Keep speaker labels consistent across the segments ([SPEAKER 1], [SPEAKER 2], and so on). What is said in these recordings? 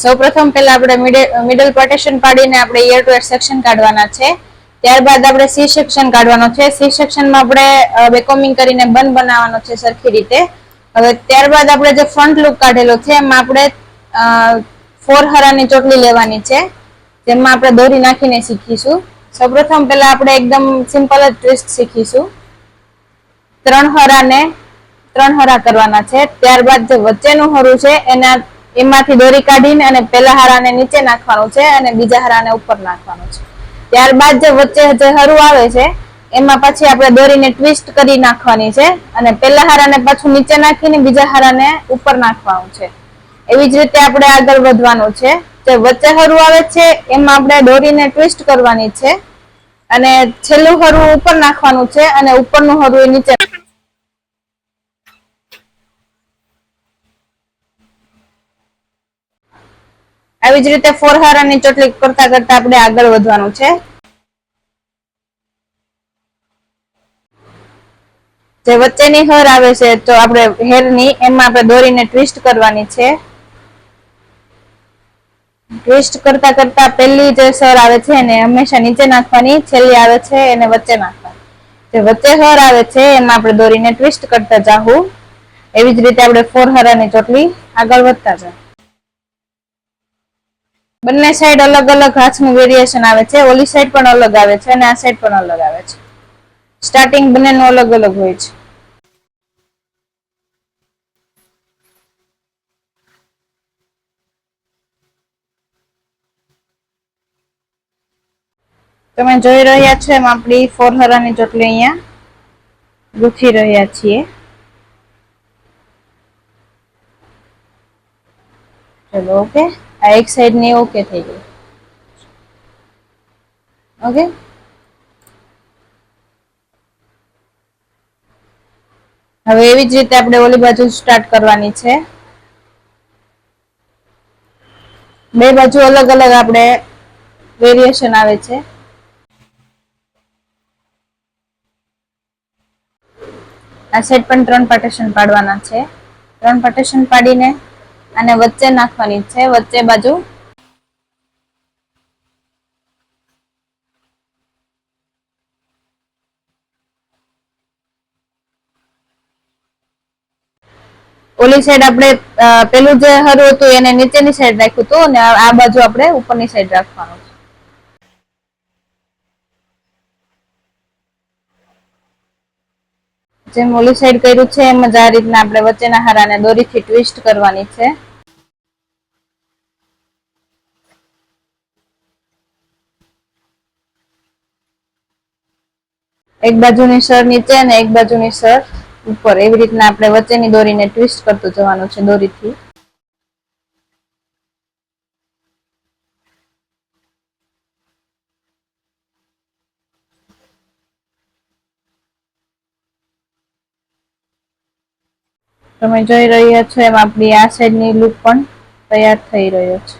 [SPEAKER 1] સૌપ્રથમ પહેલા આપણે મિડલ પાર્ટીશન પાડીને આપણે ઈયર ટુ એર સેક્શન કાઢવાના છે. ત્યારબાદ આપણે સી સેક્શન કાઢવાનો છે. સી સેક્શનમાં આપણે બેકોમિંગ કરીને બન બનાવવાનો છે સરખી રીતે. હવે ત્યારબાદ આપણે જે ફ્રન્ટ લુક કાઢેલો છે એમાં આપણે 4 હારાની ચોટલી લેવાની છે, જેમાં આપણે દોરી નાખીને શીખીશું. સૌપ્રથમ પહેલા આપણે એકદમ સિમ્પલ જ ટ્વિસ્ટ શીખીશું. 3 હારા કરવાના છે. ત્યારબાદ જે વચ્ચેનું હારું છે એમાંથી દોરી કાઢીને અને પહેલા હારાને નીચે નાખવાનું છે અને બીજા હારાને ઉપર નાખવાનું છે. ત્યારબાદ જે વચ્ચે જે હારું આવે છે એમાં પછી આપણે દોરીને ટ્વિસ્ટ કરી નાખવાની છે અને પહેલા હારાને પાછું નીચે નાખીને બીજા હારાને ઉપર નાખવાનું છે. એવી જ રીતે આપણે આગળ વધવાનું છે. જે વચ્ચે હારું આવે છે એમાં આપણે દોરીને ટ્વિસ્ટ કરવાની છે અને છેલ્લું હારું ઉપર નાખવાનું છે અને ઉપરનું હારું નીચે. આવી જ રીતે 4 હારાની ચોટલી કરતા કરતા આપણે આગળ વધવાનું છે. જે વચ્ચેની હર આવે છે તો આપણે હેરની એમાં આપણે દોરીને ટ્વિસ્ટ કરવાની છે. ટ્વિસ્ટ કરતા કરતા પહેલી જે સર આવે છે એને હંમેશા નીચે નાખવાની, છેલ્લી આવે છે એને વચ્ચે નાખવાની. જે વચ્ચે હર આવે છે એમાં આપણે દોરીને ટ્વિસ્ટ કરતા જાહું. એવી જ રીતે આપણે 4 હારાની ચોટલી આગળ વધતા જાહું. બંને સાઈડ અલગ અલગ હાથનું વેરિએશન આવે છે. ઓલી સાઈડ પણ અલગ આવે છે અને આ સાઈડ પણ અલગ આવે છે. સ્ટાર્ટિંગ બંનેનું અલગ અલગ હોય છે. તમે જોઈ રહ્યા છો એમ આપણી 4 હારાની ચોટલી અહીંયા ગૂંથી રહ્યા છીએ. ચલો ઓકે, આ એક સાઈડ ની ઓકે થઈ ગઈ. ઓકે, હવે એવી જ રીતે આપણે ઓલી બાજુ સ્ટાર્ટ કરવાની છે. બે બાજુ અલગ અલગ આપણે વેરિએશન આવે છે. આ સાઈડ પણ 3 પાર્ટીશન પાડવાના છે. 3 પાર્ટીશન પાડીને અને વચ્ચે નાખવાની છે. વચ્ચે બાજુ ઓલી સાઈડ આપણે પેલું જે હારું હતું એને નીચેની સાઈડ રાખ્યું હતું અને આ બાજુ આપણે ઉપરની સાઈડ રાખવાનું છે. જેમ ઓલી સાઈડ કર્યું છે એમ જ આ રીતના આપણે વચ્ચેના હારાને દોરીથી ટ્વિસ્ટ કરવાની છે. એક બાજુની સર નીચે અને એક બાજુની સર ઉપર. એવી રીતના આપણે વચ્ચેની દોરીને ટ્વિસ્ટ કરતું જવાનું છે દોરીથી. તમે જોઈ રહ્યા છો એમ આપણી આ સાઈડની લુક પણ તૈયાર થઈ રહ્યો છે.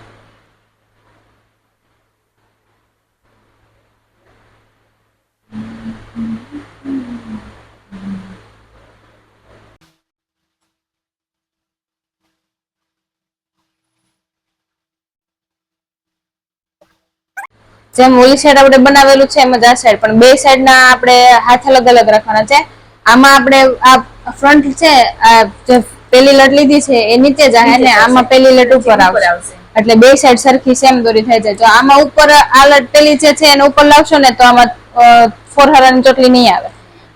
[SPEAKER 1] જેમ ઓલી સાઈડ આપણે બનાવેલું છે એમ જ આ સાઈડ પણ બે સાઈડના આપણે હાથ અલગ અલગ રાખવાના છે. આમાં આપણે આ ફ્રન્ટ છે જે પેલી લટ લીધી છે એ નીચે જાય અને આમાં પેલી લટ ઉપર આવશે. એટલે બે સાઈડ સરખી સેમ દોરી થઈ જાય. જો આમાં ઉપર આ લટ પેલી જે છે એને ઉપર લાવશો ને તો આમાં 4 હારાની ચોટલી નહીં આવે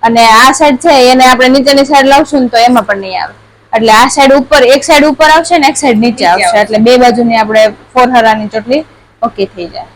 [SPEAKER 1] અને આ સાઈડ છે એને આપણે નીચેની સાઈડ લાવશું ને તો એમાં પણ નહીં આવે. એટલે આ સાઈડ ઉપર એક સાઈડ ઉપર આવશે ને એક સાઈડ નીચે આવશે. એટલે બે બાજુની આપણે 4 હારાની ચોટલી ઓકે થઈ જાય.